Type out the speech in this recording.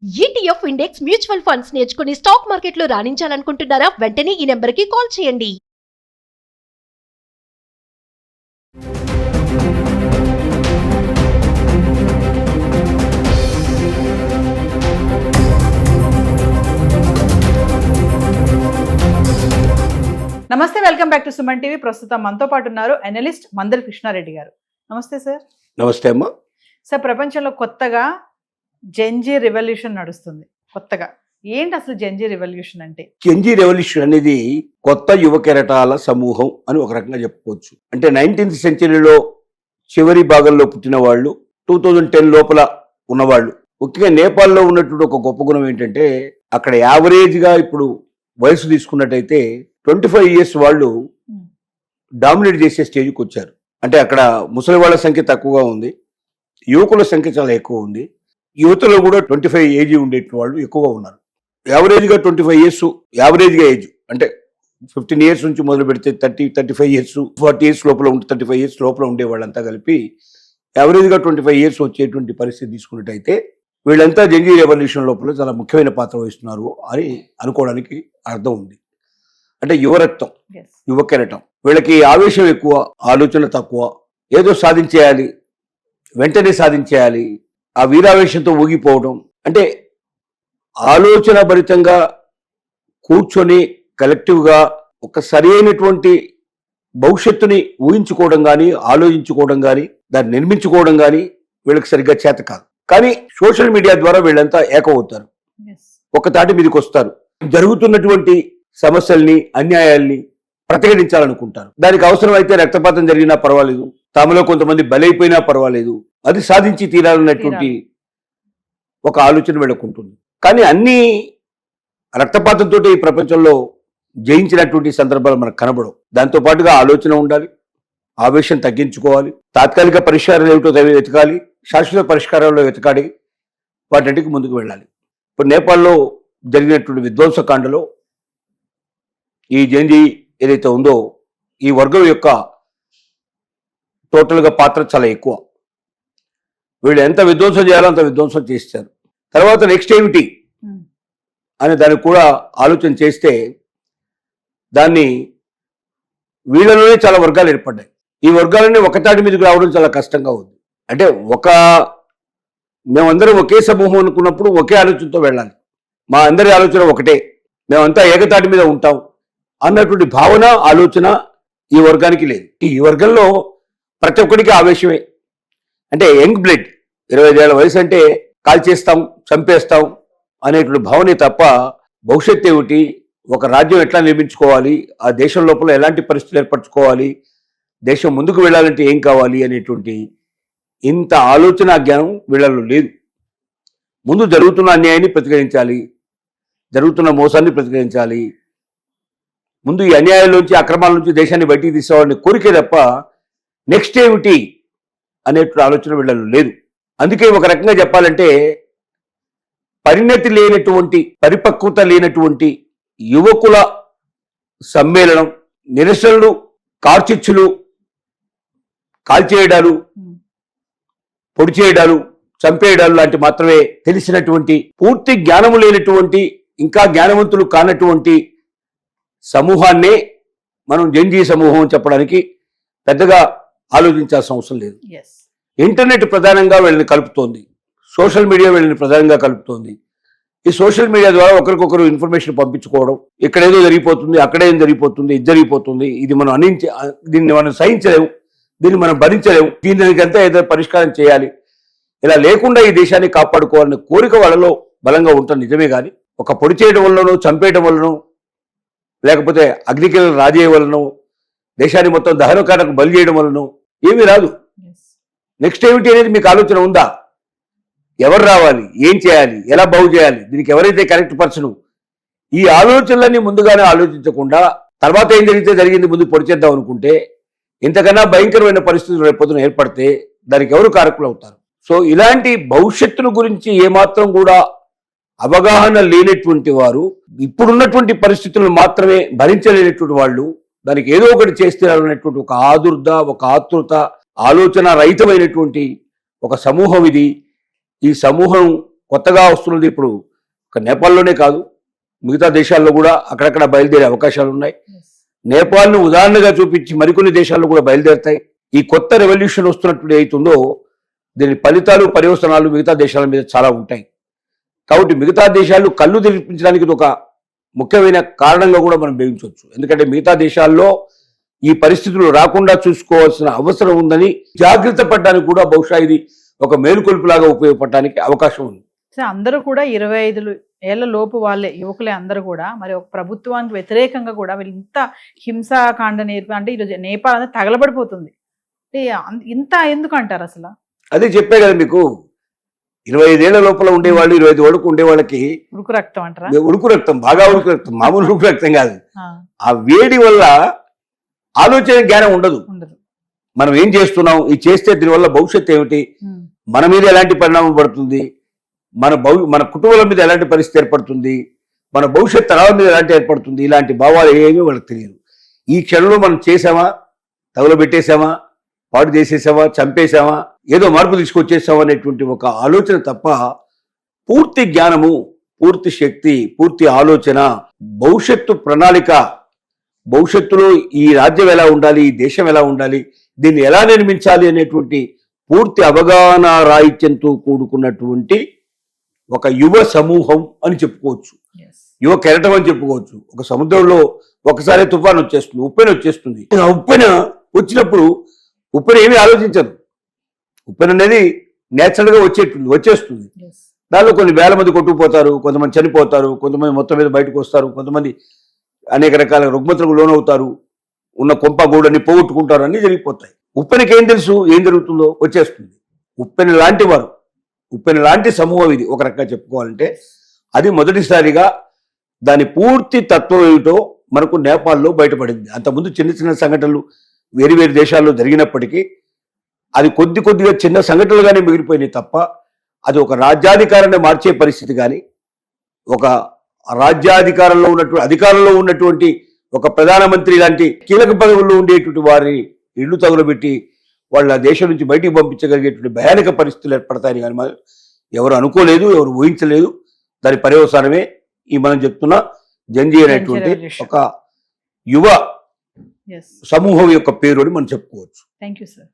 ETF index mutual funds నేర్చుకుని stock మార్కెట్లో రాణించాలనుకుంటున్నారా? వెంటనే ఈ నెంబర్కి కాల్ చేయండి. నమస్తే, welcome back to Suman TV. ప్రస్తుతం మనతో పాటు ఉన్నారు అనలిస్ట్ మందరి కృష్ణారెడ్డి గారు. నమస్తే సార్. నమస్తే అమ్మా. సార్, ప్రపంచంలో కొత్తగా జెన్జీ రెవల్యూషన్ నడుస్తుంది. కొత్తగా ఏంటి అసలు జెన్జీ రెవల్యూషన్ అంటే? జెన్జీ రెవల్యూషన్ అనేది కొత్త యువ కెరటాల సమూహం అని ఒక రకంగా చెప్పుకోవచ్చు. అంటే 19th సెంచరీలో చివరి భాగంలో పుట్టిన వాళ్ళు, 2010 లోపల ఉన్నవాళ్ళు. ముఖ్యంగా నేపాల్లో ఉన్నటువంటి ఒక గొప్ప గుణం ఏంటంటే, అక్కడ యావరేజ్గా ఇప్పుడు వయసు తీసుకున్నట్టయితే 25 years వాళ్ళు డామినేట్ చేసే స్టేజ్కి వచ్చారు. అంటే అక్కడ ముసలి వాళ్ళ సంఖ్య తక్కువగా ఉంది, యువకుల సంఖ్య చాలా ఎక్కువ ఉంది. యువతలో కూడా 25 ఏజ్ ఉండే వాళ్ళు ఎక్కువగా ఉన్నారు. యావరేజ్గా 25 years యావరేజ్గా ఏజ్ అంటే 15 years నుంచి మొదలు పెడితే 35 years 40 years లోపల ఉంటే 35 years లోపల ఉండే వాళ్ళంతా కలిపి యావరేజ్గా 25 years వచ్చేటువంటి పరిస్థితి తీసుకున్నట్టయితే వీళ్ళంతా జెన్జీ రెవల్యూషన్ లోపల చాలా ముఖ్యమైన పాత్ర వహిస్తున్నారు అని అనుకోవడానికి అర్థం ఉంది. అంటే యువరక్తం, యువ కెరటం. వీళ్ళకి ఆవేశం ఎక్కువ, ఆలోచన తక్కువ. ఏదో సాధించేయాలి, వెంటనే సాధించేయాలి, ఆ వీరావేశంతో ఊగిపోవడం. అంటే ఆలోచన భరితంగా కూర్చొని కలెక్టివ్గా ఒక సరైనటువంటి భవిష్యత్తుని ఊహించుకోవడం కానీ, ఆలోచించుకోవడం కానీ, దాన్ని నిర్మించుకోవడం కానీ వీళ్ళకి సరిగ్గా చేత కాదు. కానీ సోషల్ మీడియా ద్వారా వీళ్ళంతా ఏకమవుతారు, ఒక తాటి మీదకి వస్తారు. జరుగుతున్నటువంటి సమస్యల్ని, అన్యాయాల్ని ప్రతిఘటించాలనుకుంటారు. దానికి అవసరమైతే రక్తపాతం జరిగినా పర్వాలేదు, తమలో కొంతమంది బలైపోయినా పర్వాలేదు, అది సాధించి తీరాలన్నటువంటి ఒక ఆలోచన వీళ్ళకుంటుంది. కానీ అన్ని రక్తపాతంతో ఈ ప్రపంచంలో జయించినటువంటి సందర్భాలు మనకు కనబడవు. దాంతో పాటుగా ఆలోచన ఉండాలి, ఆవేశం తగ్గించుకోవాలి, తాత్కాలిక పరిష్కారాలు ఏమిటో వెతకాలి, శాశ్వత పరిష్కారాల్లో వెతకాలి, వాటికి ముందుకు వెళ్ళాలి. ఇప్పుడు నేపాల్లో జరిగినటువంటి విధ్వంసకాండలో ఈ జెన్జీ ఏదైతే ఉందో ఈ వర్గం యొక్క టోటల్గా పాత్ర చాలా ఎక్కువ. వీళ్ళు ఎంత విధ్వంసం చేయాలో అంత విధ్వంసం చేస్తారు. తర్వాత నెక్స్ట్ ఏమిటి అని దానికి కూడా ఆలోచన చేస్తే దాన్ని వీళ్ళలోనే చాలా వర్గాలు ఏర్పడ్డాయి. ఈ వర్గాలన్నీ ఒకతాటి మీదకి రావడం చాలా కష్టంగా ఉంది. అంటే మేమందరం ఒకే సమూహం అనుకున్నప్పుడు ఒకే ఆలోచనతో వెళ్ళాలి, మా అందరి ఆలోచన ఒకటే, మేమంతా ఏకతాటి మీద ఉంటాం అన్నటువంటి భావన, ఆలోచన ఈ వర్గానికి లేదు. ఈ వర్గంలో ప్రతి ఒక్కరికి ఆవేశమే. అంటే యంగ్ బ్లడ్, 25 ఏళ్ల వయసు అంటే కాల్చేస్తాం, చంపేస్తాం అనేటువంటి భావనే తప్ప భవిష్యత్తు ఏమిటి, ఒక రాజ్యం ఎట్లా నిర్మించుకోవాలి, ఆ దేశం లోపల ఎలాంటి పరిస్థితులు ఏర్పరచుకోవాలి, దేశం ముందుకు వెళ్ళాలంటే ఏం కావాలి అనేటువంటి ఇంత ఆలోచన జ్ఞానం వీళ్ళలో లేదు. ముందు జరుగుతున్న అన్యాయాన్ని ప్రతిఘటించాలి, జరుగుతున్న మోసాన్ని ప్రతిఘటించాలి, ముందు ఈ అన్యాయాల్లోంచి, అక్రమాల నుంచి దేశాన్ని బయటికి తీసుకోవాలని కోరికే తప్ప నెక్స్ట్ ఏమిటి అనేటువంటి ఆలోచన వీళ్ళలో లేదు. అందుకే ఒక రకంగా చెప్పాలంటే పరిణతి లేనటువంటి, పరిపక్వత లేనటువంటి యువకుల సమ్మేళనం, నిరసనలు, కార్చిచ్చులు, కాల్చేయడాలు, పొడి చేయడాలు, చంపేయడాలు లాంటి మాత్రమే తెలిసినటువంటి, పూర్తి జ్ఞానము లేనటువంటి, ఇంకా జ్ఞానవంతులు కానటువంటి సమూహాన్నే మనం జెన్జీ సమూహం చెప్పడానికి పెద్దగా ఆలోచించాల్సిన అవసరం లేదు. ఇంటర్నెట్ ప్రధానంగా వీళ్ళని కలుపుతోంది, సోషల్ మీడియా వీళ్ళని ప్రధానంగా కలుపుతోంది. ఈ సోషల్ మీడియా ద్వారా ఒకరికొకరు ఇన్ఫర్మేషన్ పంపించుకోవడం, ఇక్కడేదో జరిగిపోతుంది, అక్కడేం జరిగిపోతుంది, ఇది జరిగిపోతుంది, ఇది మనం దీన్ని మనం సహించలేము, దీన్ని మనం భరించలేము, దీనికంతా ఏదో పరిష్కారం చేయాలి, ఇలా లేకుండా ఈ దేశాన్ని కాపాడుకోవాలనే కోరిక వాళ్ళలో బలంగా ఉంటుంది. నిజమే కానీ ఒక పొడి చేయడం వల్లనో, చంపేయడం వల్లనో, లేకపోతే అగ్నికిల రాజేయ వలనో, దేశాన్ని మొత్తం దహనకాలకు బలి చేయడం వలనో ఏమీ రాదు. నెక్స్ట్ ఏమిటి అనేది మీకు ఆలోచన ఉందా? ఎవరు రావాలి, ఏం చేయాలి, ఎలా బాగు చేయాలి, దీనికి ఎవరైతే కరెక్ట్ పర్సన్, ఈ ఆలోచనలన్నీ ముందుగానే ఆలోచించకుండా తర్వాత ఏం జరిగితే జరిగింది ముందు పొడి చేద్దాం అనుకుంటే ఇంతకన్నా భయంకరమైన పరిస్థితులు రేపొద్దున ఏర్పడితే దానికి ఎవరు కారకులు అవుతారు? సో ఇలాంటి భవిష్యత్తుల గురించి ఏమాత్రం కూడా అవగాహన లేనటువంటి వారు, ఇప్పుడున్నటువంటి పరిస్థితులను మాత్రమే భరించలేనటువంటి వాళ్ళు, దానికి ఏదో ఒకటి చేస్తున్నారనేటువంటి ఒక ఆదుర్ద, ఒక ఆతృత, ఆలోచన రహితమైనటువంటి ఒక సమూహం ఇది. ఈ సమూహం కొత్తగా వస్తున్నది ఇప్పుడు ఒక నేపాల్లోనే కాదు, మిగతా దేశాల్లో కూడా అక్కడక్కడ బయలుదేరే అవకాశాలు ఉన్నాయి. నేపాల్ను ఉదాహరణగా చూపించి మరికొన్ని దేశాల్లో కూడా బయలుదేరుతాయి. ఈ కొత్త రెవల్యూషన్ వస్తున్నప్పుడు ఏతుందో దీని ఫలితాలు పర్యవసనాలు మిగతా దేశాల మీద చాలా ఉంటాయి. కాబట్టి మిగతా దేశాలు కళ్ళు తెరిపించడానికి ఇది ఒక ముఖ్యమైన కారణంగా కూడా మనం భావించవచ్చు. ఎందుకంటే మిగతా దేశాల్లో ఈ పరిస్థితులు రాకుండా చూసుకోవాల్సిన అవసరం ఉందని జాగ్రత్త పడడానికి కూడా బహుశా ఇది ఒక మేలుకొల్పులాగా ఉపయోగపడడానికి అవకాశం ఉంది. అందరూ కూడా 25 ఏళ్ల లోపు వాళ్ళే యువకులే అందరూ కూడా. మరి ఒక ప్రభుత్వానికి వ్యతిరేకంగా కూడా వీళ్ళు ఇంత హింసాకాండ అంటే ఈరోజు నేపాల్ అనేది తగలబడిపోతుంది. ఇంత ఎందుకు అంటారు అసలు? అదే చెప్పే కదా మీకు, 25 ఏళ్ల లోపల ఉండేవాళ్ళు 25 వరకు ఉండే వాళ్ళకి ఉడుకు రక్తం అంటారా? ఉడుకు రక్తం, బాగా ఉడుకు రక్తం, మామూలు ఉడుకు రక్తం కాదు. ఆ వేడి వల్ల ఆలోచన జ్ఞానం ఉండదు. మనం ఏం చేస్తున్నాం, ఇది చేస్తే దీనివల్ల భవిష్యత్తు ఏమిటి, మన మీద ఎలాంటి పరిణామం పడుతుంది, మన కుటుంబాల మీద ఎలాంటి పరిస్థితి ఏర్పడుతుంది, మన భవిష్యత్ తరాల మీద ఎలాంటి ఏర్పడుతుంది, ఇలాంటి భావాలు ఏమీ వాళ్ళకి తెలియదు. ఈ క్షణంలో మనం చేసామా, తగులబెట్టేసామా, పాడు చేసేసామా, చంపేశామా, ఏదో మార్పు తీసుకొచ్చేసామా అనేటువంటి ఒక ఆలోచన తప్ప పూర్తి జ్ఞానము, పూర్తి శక్తి, పూర్తి ఆలోచన, భవిష్యత్తు ప్రణాళిక, భవిష్యత్తులో ఈ రాజ్యం ఎలా ఉండాలి, ఈ దేశం ఎలా ఉండాలి, దీన్ని ఎలా నిర్మించాలి అనేటువంటి పూర్తి అవగాహన రాహిత్యంతో కూడుకున్నటువంటి ఒక యువ సమూహం అని చెప్పుకోవచ్చు, యువ కెరటం అని చెప్పుకోవచ్చు. ఒక సముద్రంలో ఒకసారి తుఫాన్ వచ్చేస్తుంది, ఉప్పెన వచ్చేస్తుంది. ఆ ఉప్పెన వచ్చినప్పుడు ఉప్పెన ఏమీ ఆలోచించదు. ఉప్పెన అనేది నేచురల్ గా వచ్చేస్తుంది. దానిలో కొన్ని వేల మంది కొట్టుకుపోతారు, కొంతమంది చనిపోతారు, కొంతమంది మొత్తం మీద బయటకు వస్తారు, కొంతమంది అనేక రకాల రుగ్మతలకు లోనవుతారు, ఉన్న కొంప గూడని పోగొట్టుకుంటారు, అన్ని జరిగిపోతాయి. ఉప్పెనకి ఏం తెలుసు, ఏం జరుగుతుందో వచ్చేస్తుంది. ఉప్పెన లాంటి వారు, ఉప్పెన లాంటి సమూహం ఇది ఒక రకంగా చెప్పుకోవాలంటే. అది మొదటిసారిగా దాని పూర్తి తత్వం ఏమిటో మనకు నేపాల్లో బయటపడింది. అంతకుముందు చిన్న చిన్న సంఘటనలు వేరు వేరు దేశాల్లో జరిగినప్పటికీ అది కొద్దిగా చిన్న సంఘటనలుగానే మిగిలిపోయినాయి తప్ప అది ఒక రాజ్యాధికారాన్ని మార్చే పరిస్థితి కానీ, ఒక అధికారంలో ఉన్నటువంటి ఒక ప్రధానమంత్రి లాంటి కీలక పదవుల్లో ఉండేటువంటి వారిని ఇళ్లు తగులబెట్టి వాళ్ళ దేశం నుంచి బయటికి పంపించగలిగేటువంటి భయానక పరిస్థితులు ఏర్పడతాయని కానీ మనం ఎవరు అనుకోలేదు, ఎవరు ఊహించలేదు. దాని పర్యవసానమే ఈ మనం చెప్తున్న జంజీ అనేటువంటి ఒక యువ సమూహం యొక్క పేరు అని మనం చెప్పుకోవచ్చు. Thank you sir.